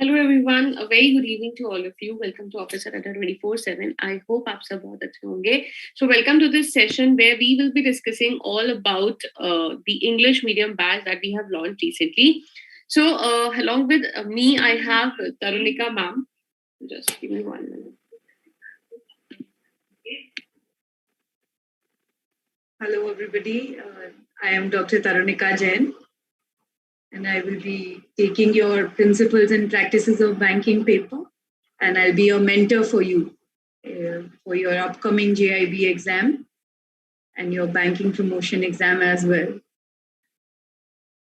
Hello everyone, a very good evening to all of you. Welcome to Office at Adda 24/7. I hope आप सब बहुत अच्छे होंगे. So welcome to this session where we will be discussing all about the English medium batch that we have launched recently. So along with me, I have Tarunika ma'am. Just give me 1 minute. Hello everybody, I am Dr. Tarunika Jain. And I will be taking your principles and practices of banking paper, and I'll be a mentor for you for your upcoming JAIIB exam and your banking promotion exam as well.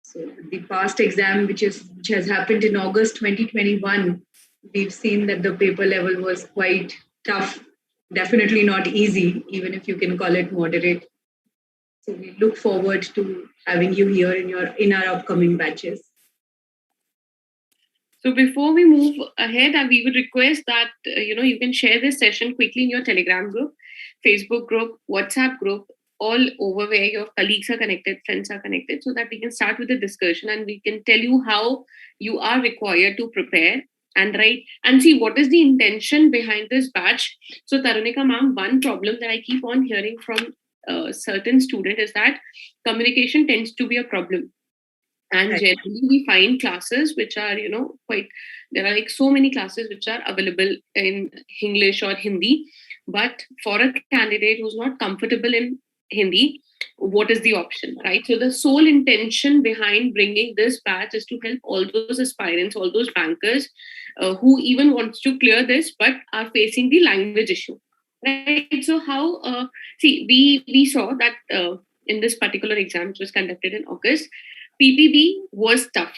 So the past exam, which has happened in August 2021, we've seen that the paper level was quite tough, definitely not easy, even if you can call it moderate. So we look forward to having you here in our upcoming batches. So before we move ahead, we would request that you can share this session quickly in your Telegram group, Facebook group, WhatsApp group, all over where your colleagues are connected, friends are connected, so that we can start with the discussion and we can tell you how you are required to prepare and write and see what is the intention behind this batch. So Tarunika ma'am, one problem that I keep on hearing from certain student is that communication tends to be a problem. And generally, we find classes which are, there are like so many classes which are available in English or Hindi. But for a candidate who's not comfortable in Hindi, what is the option, right? So the sole intention behind bringing this batch is to help all those aspirants, all those bankers who even wants to clear this but are facing the language issue, right? So how, we saw that in this particular exam, which was conducted in August, PPB was tough.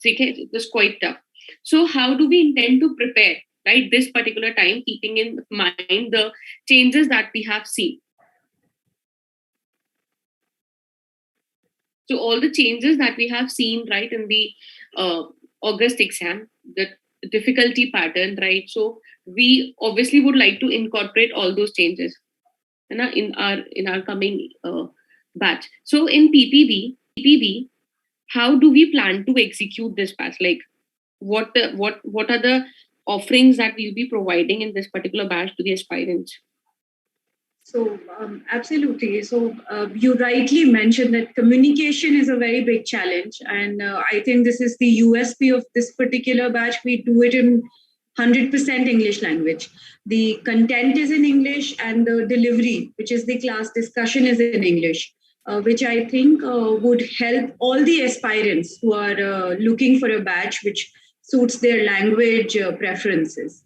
Okay, it was quite tough. So how do we intend to prepare, right, this particular time, keeping in mind the changes that we have seen? So all the changes that we have seen, right, in the August exam, the difficulty pattern, right? So we obviously would like to incorporate all those changes in our coming batch. So in PPB, how do we plan to execute this batch? Like, what are the offerings that we'll be providing in this particular batch to the aspirants? So absolutely. So you rightly mentioned that communication is a very big challenge, and I think this is the USP of this particular batch. We do it in 100% English language. The content is in English, and the delivery, which is the class discussion, is in English. Which I think would help all the aspirants who are looking for a batch which suits their language preferences.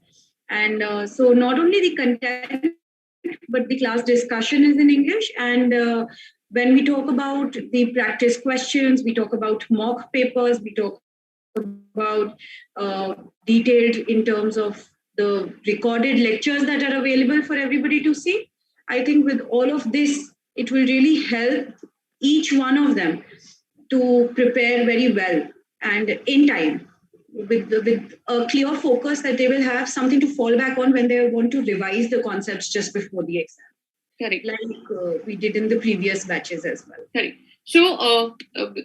And so not only the content, but the class discussion is in English. And when we talk about the practice questions, we talk about mock papers, we talk about detailed in terms of the recorded lectures that are available for everybody to see. I think with all of this, it will really help each one of them to prepare very well and in time, with a clear focus that they will have something to fall back on when they want to revise the concepts just before the exam. Correct. Like we did in the previous batches as well. Correct. So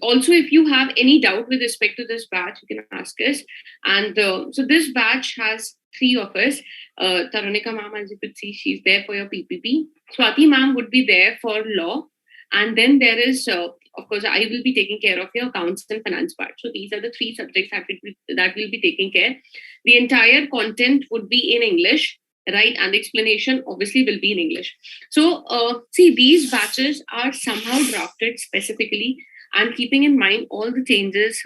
also, if you have any doubt with respect to this batch, you can ask us. And so this batch has 3 of us. Tarunika ma'am, as you could see, she's there for your PPP. Swati ma'am would be there for law. And then there is, of course, I will be taking care of your accounts and finance part. So these are the 3 subjects that will be taking care. The entire content would be in English, right? And the explanation obviously will be in English. So these batches are somehow drafted specifically and keeping in mind all the changes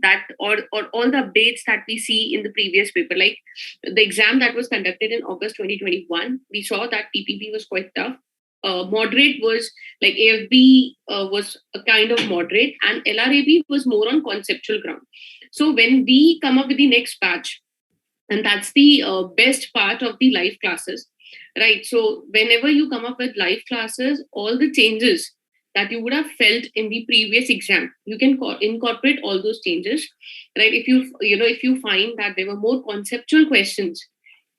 that or all the updates that we see in the previous paper. Like the exam that was conducted in August 2021, we saw that PPB was quite tough. Moderate was like AFB was a kind of moderate, and LRAB was more on conceptual ground. So when we come up with the next batch, and that's the best part of the live classes, right? So whenever you come up with live classes, all the changes that you would have felt in the previous exam, you can incorporate all those changes, right? If you find that there were more conceptual questions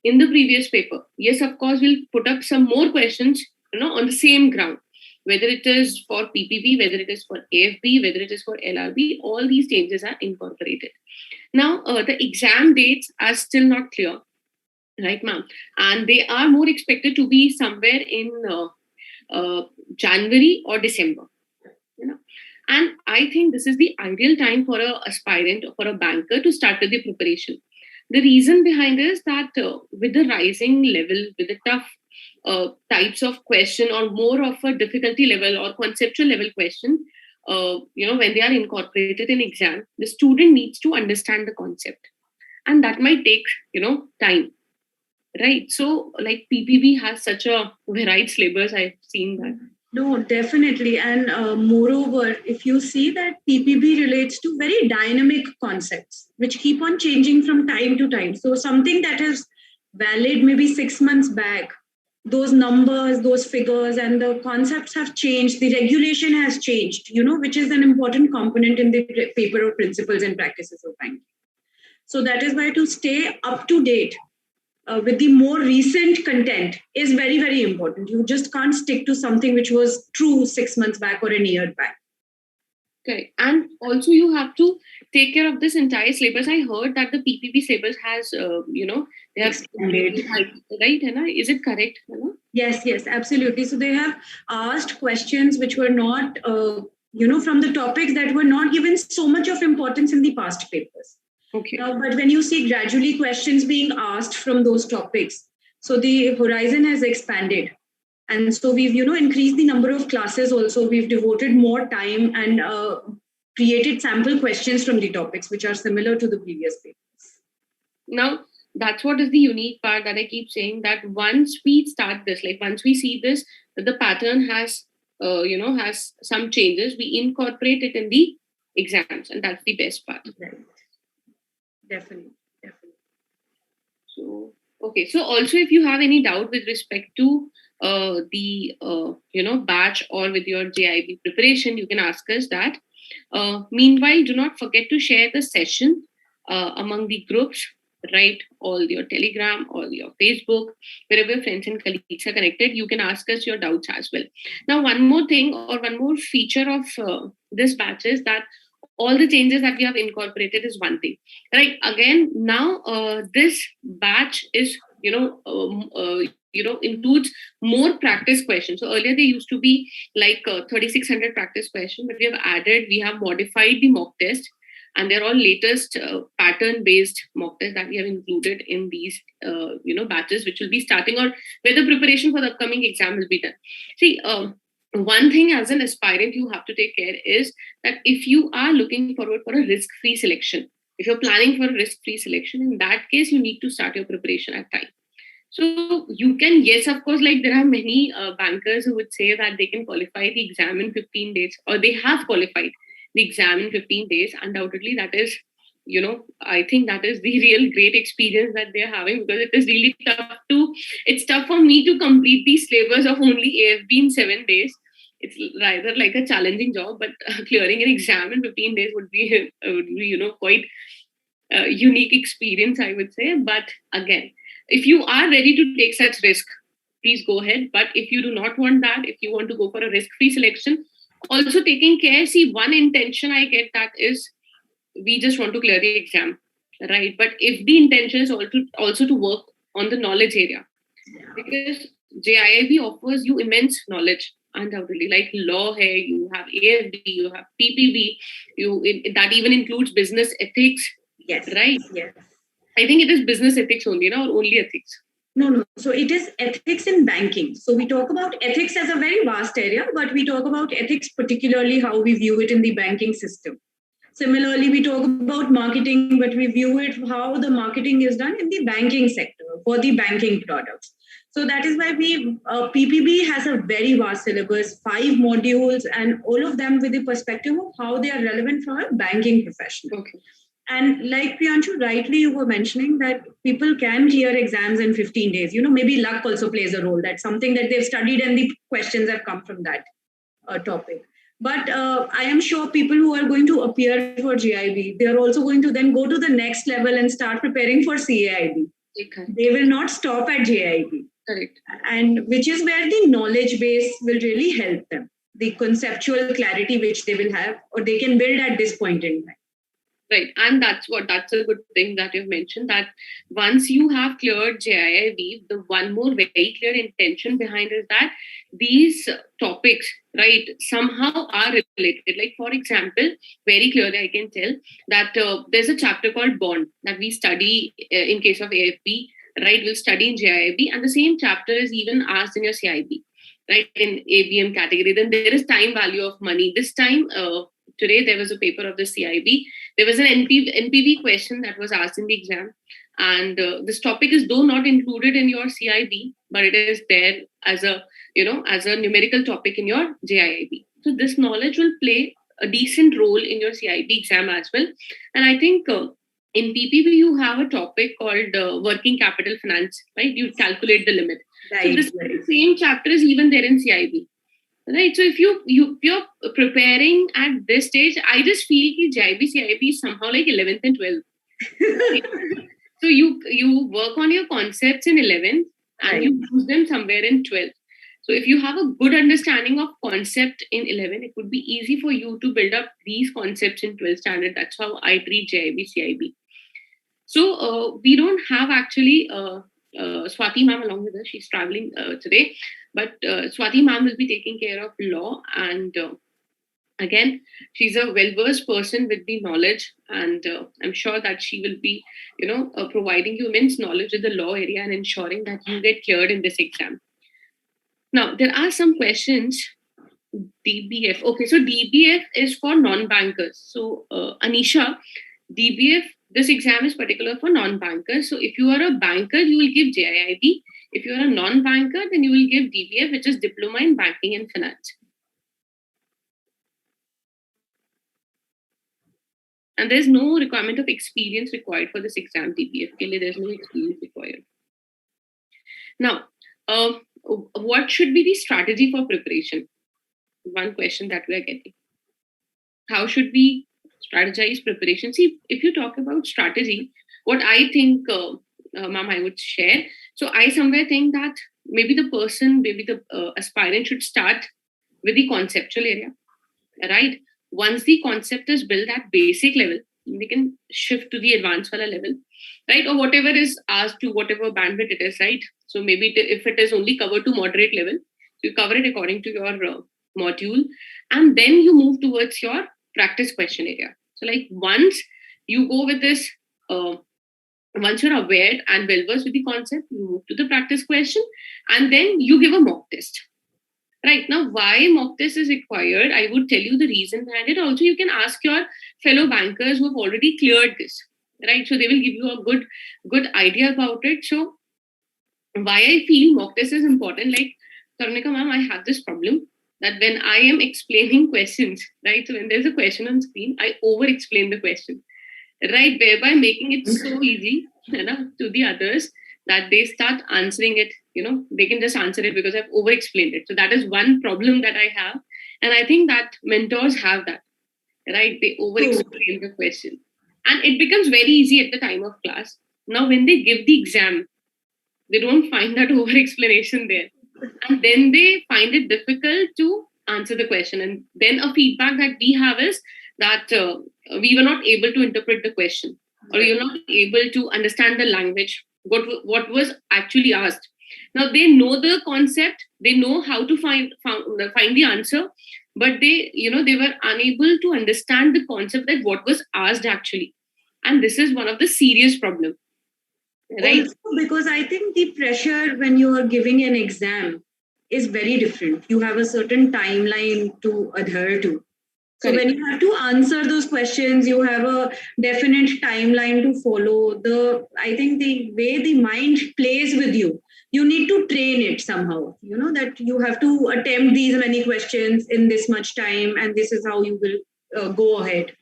in the previous paper, yes, of course, we'll put up some more questions, on the same ground, whether it is for PPB, whether it is for AFB, whether it is for LRB, all these changes are incorporated. Now, the exam dates are still not clear, right, ma'am? And they are more expected to be somewhere in January or December. You know, and I think this is the ideal time for a aspirant or for a banker to start with the preparation. The reason behind is that with the rising level, with the tough types of question or more of a difficulty level or conceptual level question, when they are incorporated in exam, the student needs to understand the concept, and that might take time, right? So like PPB has such a varied syllabus. I've seen that. No, definitely. And moreover, if you see that PPB relates to very dynamic concepts, which keep on changing from time to time. So something that is valid maybe 6 months back, those numbers, those figures, and the concepts have changed. The regulation has changed, which is an important component in the paper of principles and practices of banking. So that is why to stay up to date with the more recent content is very, very important. You just can't stick to something which was true 6 months back or a year back. Okay. And also you have to take care of this entire syllabus. I heard that the PPB syllabus has, they have expanded. Right, Hannah? Is it correct, Hannah? Yes, absolutely. So they have asked questions which were not, from the topics that were not given so much of importance in the past papers. Okay. But when you see gradually questions being asked from those topics, so the horizon has expanded. And so we've, increased the number of classes also. We've devoted more time and created sample questions from the topics, which are similar to the previous papers. Now, that's what is the unique part that I keep saying, that once we start this, like once we see this, that the pattern has, has some changes, we incorporate it in the exams. And that's the best part. Right. Definitely. So, okay. So also, if you have any doubt with respect to the batch or with your JAIIB preparation, you can ask us that. Meanwhile, do not forget to share the session among the groups, right? All your Telegram, all your Facebook, wherever friends and colleagues are connected, you can ask us your doubts as well. Now, one more thing or one more feature of this batch is that all the changes that we have incorporated is one thing, right? Again, now this batch is includes more practice questions. So earlier they used to be like 3600 practice questions, but we have modified the mock test, and they're all latest pattern based mock tests that we have included in these batches, which will be starting, or where the preparation for the upcoming exam will be done. See, one thing as an aspirant you have to take care is that if you are looking forward for a risk-free selection, if you're planning for a risk-free selection, in that case, you need to start your preparation at time. So you can, yes, of course, like there are many bankers who would say that they can qualify the exam in 15 days, or they have qualified the exam in 15 days. Undoubtedly, that is, I think that is the real great experience that they're having, because it is really it's tough for me to complete the syllabus of only AFB in 7 days. It's rather like a challenging job, but clearing an exam in 15 days would be quite a unique experience, I would say. But again, if you are ready to take such risk, please go ahead. But if you do not want that, if you want to go for a risk-free selection, also taking care, see, one intention I get that is we just want to clear the exam, right? But if the intention is also to work on the knowledge area, because JIIB offers you immense knowledge, undoubtedly, like law here, you have AFD, you have PPB, that even includes business ethics. Yes. Right? Yes. I think it is business ethics only, or only ethics? No. So it is ethics in banking. So we talk about ethics as a very vast area, but we talk about ethics, particularly how we view it in the banking system. Similarly, we talk about marketing, but we view it how the marketing is done in the banking sector for the banking products. So that is why PPB has a very vast syllabus, 5 modules, and all of them with the perspective of how they are relevant for a banking professional. Okay. And like Priyanshu, rightly you were mentioning that people can clear exams in 15 days. Maybe luck also plays a role. That's something that they've studied and the questions have come from that topic. But I am sure people who are going to appear for JIIB, they are also going to then go to the next level and start preparing for CAIIB. Okay. They will not stop at JIIB. Correct. And which is where the knowledge base will really help them. The conceptual clarity which they will have, or they can build at this point in time. Right. And that's a good thing that you've mentioned, that once you have cleared JIIB, the one more very clear intention behind is that these topics, right, somehow are related. Like, for example, very clearly I can tell that there's a chapter called Bond that we study in case of AFB, right? We'll study in JIIB, and the same chapter is even asked in your CIB, right, in ABM category. Then there is time value of money. This time, today there was a paper of the CIB. There was an NPV question that was asked in the exam, and this topic is though not included in your CIB, but it is there as a as a numerical topic in your JIIB. So this knowledge will play a decent role in your CIB exam as well. And I think in PPB you have a topic called working capital finance, right? You calculate the limit. Right, so this same chapter is even there in CIB. Right. So if you're preparing at this stage, I just feel that JIIB CIB is somehow like 11th and 12th. Right? So you work on your concepts in 11th and you use them somewhere in 12th. So if you have a good understanding of concept in 11, it would be easy for you to build up these concepts in 12th standard. That's how I treat JIIB CIB. So we don't have actually Swati ma'am along with us. She's traveling today. But Swati ma'am will be taking care of law, and again, she's a well-versed person with the knowledge, and I'm sure that she will be, providing you immense knowledge in the law area and ensuring that you get cleared in this exam. Now, there are some questions. DBF. Okay, so DBF is for non-bankers. So, Anisha, DBF, this exam is particular for non-bankers. So, if you are a banker, you will give JIIB. If you are a non-banker, then you will give DBF, which is Diploma in Banking and Finance. And there's no requirement of experience required for this exam, DBF. There's no experience required. Now, what should be the strategy for preparation? One question that we are getting. How should we strategize preparation? See, if you talk about strategy, what I think, ma'am, I would share. So I somewhere think that maybe the aspirant should start with the conceptual area, right? Once the concept is built at basic level, they can shift to the advanced level, right? Or whatever is asked to whatever bandwidth it is, right? So maybe if it is only covered to moderate level, you cover it according to your module, and then you move towards your practice question area. So like once you go with this, once you're aware and well-versed with the concept, you move to the practice question, and then you give a mock test. Right now, why mock test is required, I would tell you the reason behind it. Also, you can ask your fellow bankers who have already cleared this, right? So they will give you a good idea about it. So why I feel mock test is important, like, Tarunika ma'am, I have this problem that when I am explaining questions, right? So when there's a question on screen, I over-explain the question, right? Thereby making it so easy to the others that they start answering it. They can just answer it because I've over-explained it. So that is one problem that I have. And I think that mentors have that, right? They over-explain the question. And it becomes very easy at the time of class. Now, when they give the exam, they don't find that over-explanation there. And then they find it difficult to answer the question. And then a feedback that we have is that we were not able to interpret the question, or you're not able to understand the language, what was actually asked. Now they know the concept, they know how to find the answer, but they were unable to understand the concept, that what was asked actually. And this is one of the serious problems. Right? Also, because I think the pressure when you are giving an exam is very different. You have a certain timeline to adhere to. So when you have to answer those questions, you have a definite timeline to follow. I think the way the mind plays with you, you need to train it somehow. That you have to attempt these many questions in this much time, and this is how you will go ahead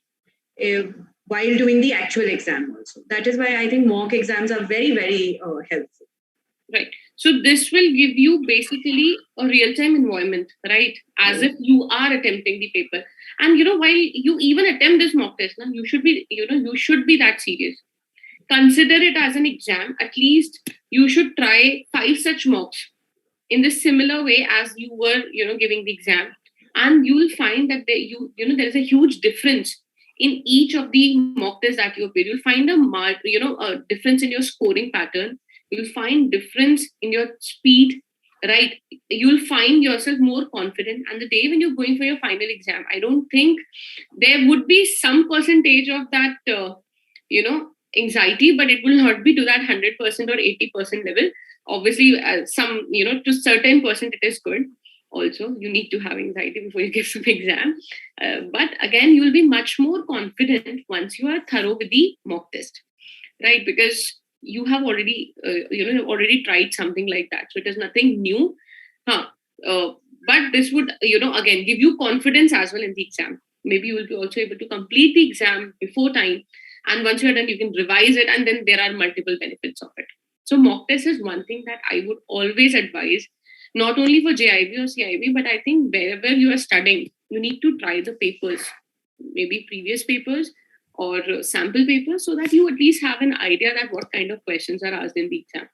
while doing the actual exam also. That is why I think mock exams are very, very helpful. Right. So this will give you basically a real-time environment, right? As if you are attempting the paper. And while you even attempt this mock test, you should be that serious. Consider it as an exam. At least you should try 5 such mocks in the similar way as you were, giving the exam. And you will find that there is a huge difference in each of the mock tests that you appear, you'll find a difference in your scoring pattern. You'll find difference in your speed, right? You'll find yourself more confident. And the day when you're going for your final exam, I don't think there would be some percentage of that, anxiety, but it will not be to that 100% or 80% level. Obviously, some, to certain percent, it is good. Also, you need to have anxiety before you give some exam. But again, you will be much more confident once you are thorough with the mock test, right? Because you have already, already tried something like that. So it is nothing new. But this would, again, give you confidence as well in the exam. Maybe you will be also able to complete the exam before time. And once you're done, you can revise it. And then there are multiple benefits of it. So mock test is one thing that I would always advise, not only for JIIB or CAIIB, but I think wherever you are studying, you need to try the papers, maybe previous papers or sample papers, so that you at least have an idea that what kind of questions are asked in the exam.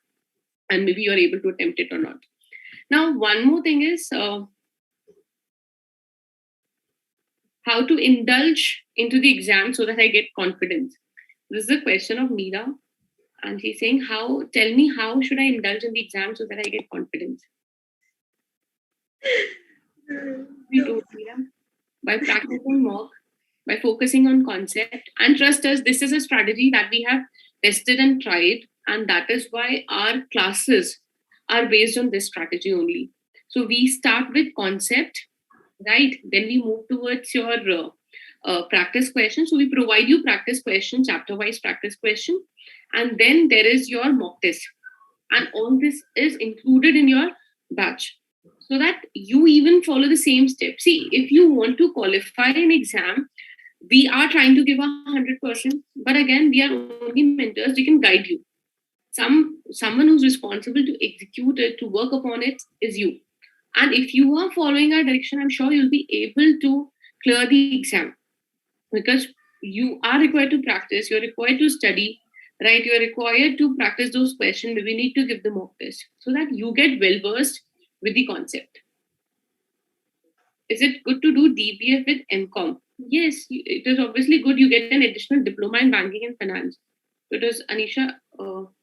And maybe you're able to attempt it or not. Now, one more thing is how to indulge into the exam so that I get confidence. This is a question of Meera. And she's saying, tell me, how should I indulge in the exam so that I get confidence? By practicing mock, by focusing on concept, and trust us, this is a strategy that we have tested and tried, and that is why our classes are based on this strategy only. So we start with concept, right? Then we move towards your practice question. So we provide you practice question, chapter-wise practice question, and then there is your mock test, and all this is included in your batch, so that you even follow the same steps. See, if you want to qualify an exam, we are trying to give 100%, but again, we are only mentors. We can guide you. Someone who's responsible to execute it, to work upon it, is you. And if you are following our direction, I'm sure you'll be able to clear the exam, because you are required to practice, you're required to study, right? You're required to practice those questions. We need to give the mock test so that you get well versed with the concept. Is it good to do DBF with MCOM? Yes, it is obviously good. You get an additional diploma in banking and finance. So it is, Anisha,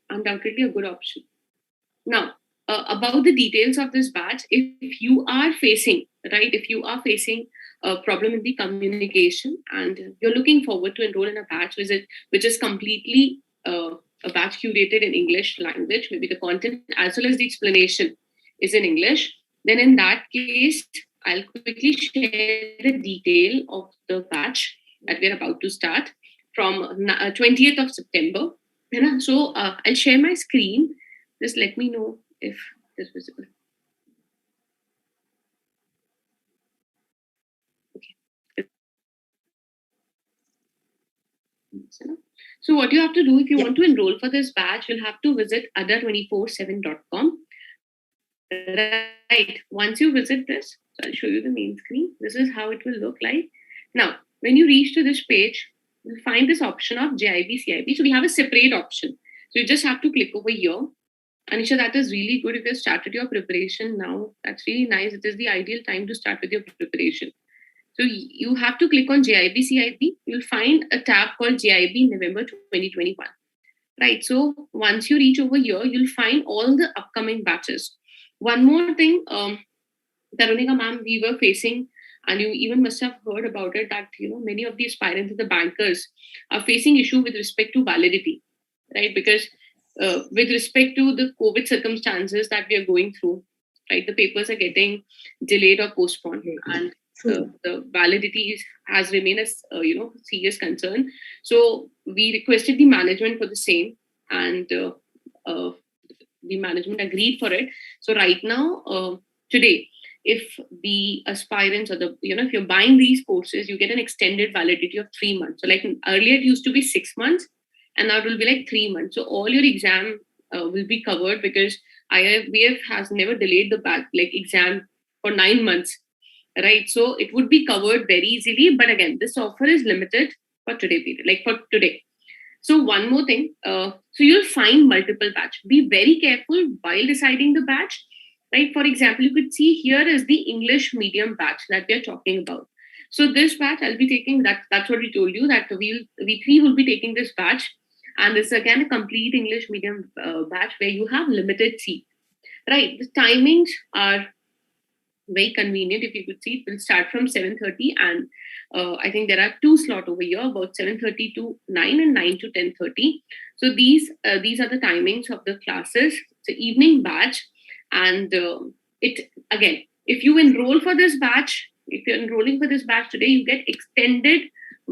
undoubtedly a good option. Now, about the details of this batch, if you are facing a problem in the communication and you're looking forward to enroll in a batch which is completely a batch curated in English language, maybe the content as well as the explanation is in English, then in that case, I'll quickly share the detail of the batch that we're about to start from 20th of September. So I'll share my screen. Just let me know if it's visible. Okay. So what you have to do if you want to enroll for this batch, you'll have to visit adda247.com. Right. Once you visit this, so I'll show you the main screen. This is how it will look like. Now, when you reach to this page, you'll find this option of JIIB, CAIIB. So we have a separate option. So you just have to click over here. Anisha, that is really good. If you've started your preparation now, that's really nice. It is the ideal time to start with your preparation. So you have to click on JIIB, CAIIB. You'll find a tab called JIIB November 2021. Right. So once you reach over here, you'll find all the upcoming batches. One more thing, Tarunika ma'am, we were facing, and you even must have heard about it, that many of the aspirants and the bankers are facing issue with respect to validity, right? Because with respect to the COVID circumstances that we are going through, right, the papers are getting delayed or postponed, and the validity has remained a serious concern. So we requested the management for the same, and the management agreed for it. So right now, today, if the aspirants or if you're buying these courses, you get an extended validity of 3 months. So like earlier it used to be 6 months, and now it will be like 3 months. So all your exam will be covered, because IIFBF has never delayed the exam for 9 months, right? So it would be covered very easily. But again, this offer is limited for today period, like for today. So one more thing, so you'll find multiple batch. Be very careful while deciding the batch, right? For example, you could see here is the English medium batch that we are talking about. So this batch I'll be taking, that's what we told you, that we three will be taking this batch. And this is again a complete English medium batch where you have limited seat. Right. The timings are very convenient. If you could see, it will start from 7:30, and I think there are two slots over here, about 7:30 to 9 and 9 to 10:30. So these are the timings of the classes. It's an evening batch, and it again, if you enroll for this batch, if you're enrolling for this batch today, you get extended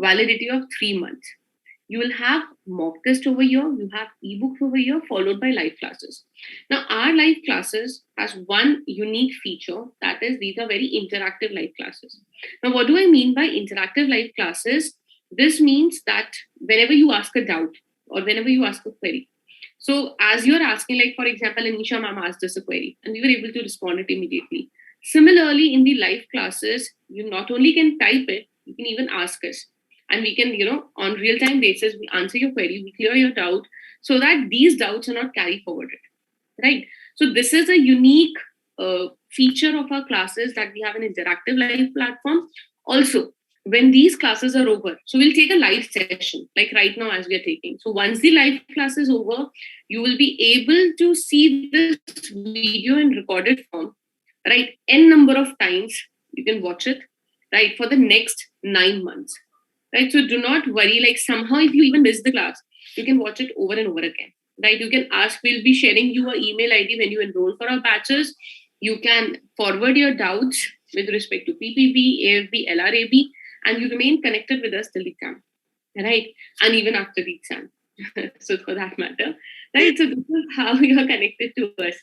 validity of 3 months. You will have mock test over here, you have ebooks over here, followed by live classes. Now, our live classes has one unique feature, that is these are very interactive live classes. Now, what do I mean by interactive live classes? This means that whenever you ask a doubt or whenever you ask a query, so as you're asking, like for example, Anisha ma'am asked us a query and we were able to respond it immediately. Similarly, in the live classes, you not only can type it, you can even ask us. And we can, on real-time basis, we answer your query, we clear your doubt, so that these doubts are not carried forwarded, right? So this is a unique feature of our classes, that we have an interactive live platform. Also, when these classes are over, so we'll take a live session, like right now as we are taking. So once the live class is over, you will be able to see this video in recorded form, right? N number of times you can watch it, right, for the next 9 months. Right, so do not worry, like somehow if you even miss the class, you can watch it over and over again, right? You can ask, we'll be sharing you an email ID when you enroll for our batches. You can forward your doubts with respect to PPB, AFB, LRAB, and you remain connected with us till the exam, right? And even after the exam, so for that matter, right? So this is how you are connected to us.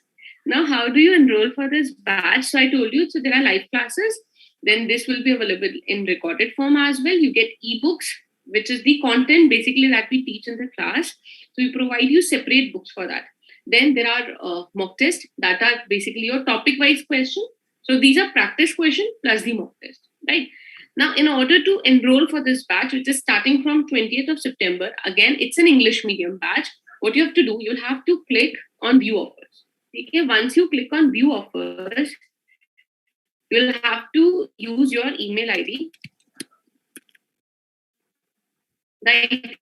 Now, how do you enroll for this batch? So I told you, so there are live classes. Then this will be available in recorded form as well. You get ebooks, which is the content basically that we teach in the class. So we provide you separate books for that. Then there are mock tests that are basically your topic-wise question. So these are practice question plus the mock test, right? Now, in order to enroll for this batch, which is starting from 20th of September, again, it's an English medium batch. What you have to do, you'll have to click on view offers. Okay, once you click on view offers, you'll have to use your email ID, right?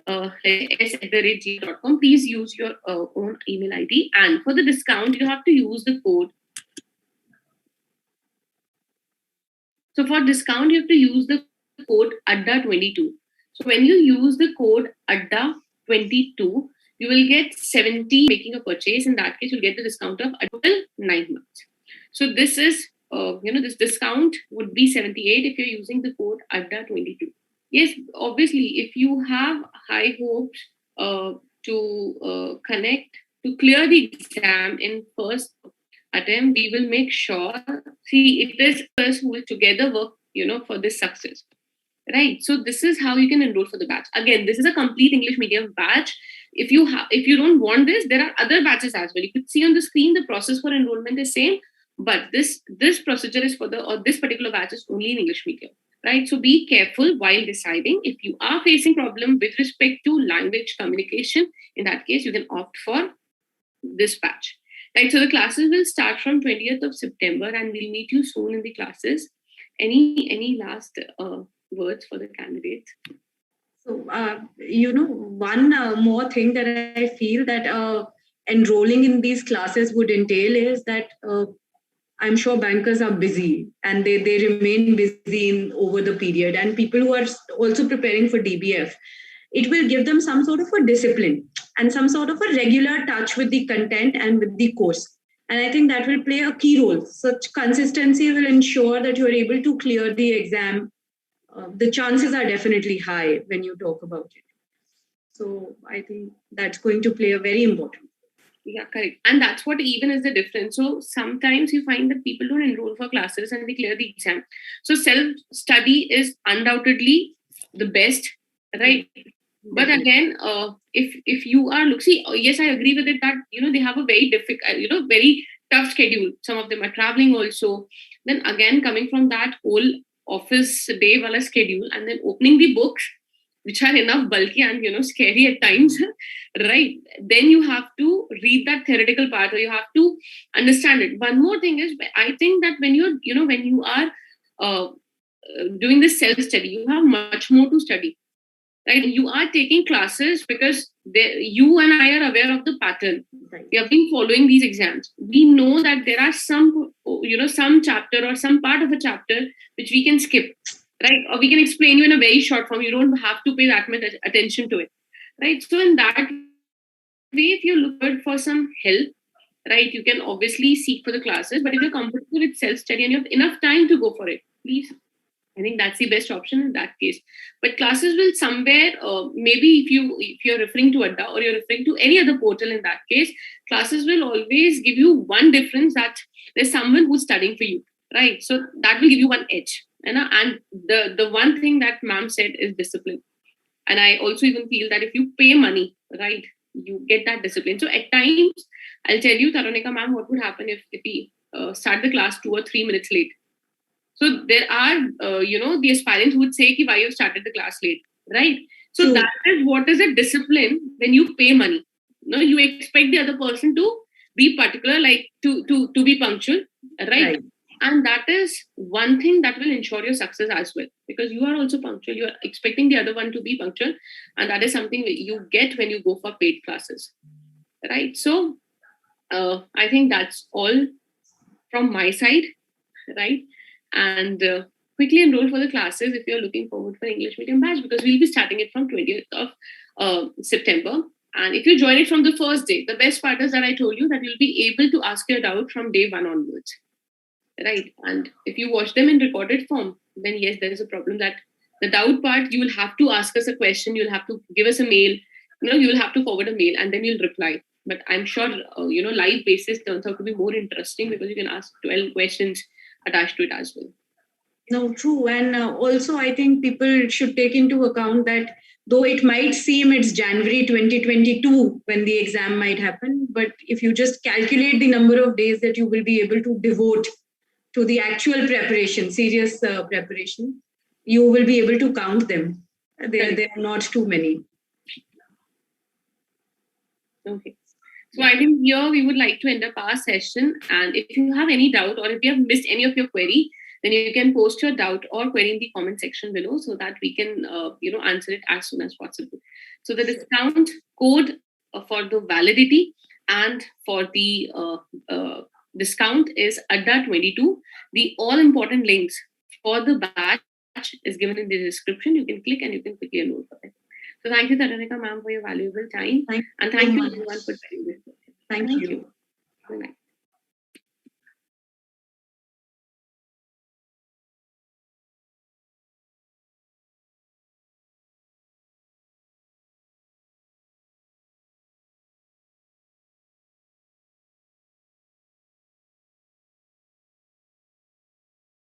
s@gmail.com. Please use your own email ID. And for the discount, you have to use the code. So for discount, you have to use the code Adda22. So when you use the code Adda22, you will get 70 making a purchase. In that case, you'll get the discount of 9 months. So this is this discount would be 78 if you're using the code Adda22. Yes, obviously, if you have high hopes to connect, to clear the exam in first attempt, we will make sure, see, it is us who will together work, for this success. Right. So this is how you can enroll for the batch. Again, this is a complete English medium batch. If you don't want this, there are other batches as well. You could see on the screen the process for enrollment is same, but this procedure is this particular batch is only in English medium. Right. So be careful while deciding. If you are facing problem with respect to language communication, in that case, you can opt for this batch. Right. So the classes will start from 20th of September, and we'll meet you soon in the classes. Any last words for the candidates? So, one more thing that I feel that enrolling in these classes would entail is that I'm sure bankers are busy and they remain busy over the period. And people who are also preparing for DBF, it will give them some sort of a discipline and some sort of a regular touch with the content and with the course. And I think that will play a key role. Such consistency will ensure that you are able to clear the exam. The chances are definitely high when you talk about it. So I think that's going to play a very important role. Yeah, correct. And that's what even is the difference. So sometimes you find that people don't enroll for classes and they clear the exam. So self-study is undoubtedly the best, right? But again, if you are yes, I agree with it that they have a very difficult, very tough schedule. Some of them are traveling also. Then again, coming from that whole office day wala schedule and then opening the books, which are enough bulky and scary at times, right? Then you have to read that theoretical part, or you have to understand it. One more thing is, I think that when you are doing this self-study, you have much more to study, right? You are taking classes because you and I are aware of the pattern. Right. We have been following these exams. We know that there are some, some chapter or some part of a chapter which we can skip, right? Or we can explain you in a very short form. You don't have to pay that much attention to it, right? So in that way, if you look for some help, right, you can obviously seek for the classes. But if you're comfortable with self-study and you have enough time to go for it, please, I think that's the best option in that case. But classes will somewhere, maybe if you're referring to Adda or you're referring to any other portal in that case, classes will always give you one difference, that there's someone who's studying for you, right? So that will give you one edge. And the one thing that ma'am said is discipline. And I also even feel that if you pay money, right, you get that discipline. So at times, I'll tell you, Tarunika ma'am, what would happen if we start the class 2 or 3 minutes late. So there are, the aspirants who would say, why you started the class late, right? So True. that is what is a discipline when you pay money. You expect the other person to be particular, like to be punctual, right? And that is one thing that will ensure your success as well, because you are also punctual. You are expecting the other one to be punctual, and that is something that you get when you go for paid classes, right? So I think that's all from my side, right? And quickly enroll for the classes if you're looking forward for English medium batch, because we'll be starting it from 20th of September. And if you join it from the first day, the best part is that I told you that you'll be able to ask your doubt from day 1 onwards, right? And if you watch them in recorded form, then yes, there is a problem that the doubt part, you will have to ask us a question, you'll have to give us a mail, you'll have to forward a mail and then you'll reply. But I'm sure, live basis turns out to be more interesting because you can ask 12 questions attached to it as well. No, true. And also, I think people should take into account that though it might seem it's January 2022 when the exam might happen, but if you just calculate the number of days that you will be able to devote to the actual preparation, serious preparation, you will be able to count them. There are not too many. Okay. So I think here we would like to end up our session. And if you have any doubt or if you have missed any of your query, then you can post your doubt or query in the comment section below so that we can, answer it as soon as possible. So the discount code for the validity and for the discount is Adda22. The all important links for the batch is given in the description. You can click and you can quickly enroll for it. So thank you, Tarunika ma'am, for your valuable time. And thank you everyone for joining this. Thank you. Good night.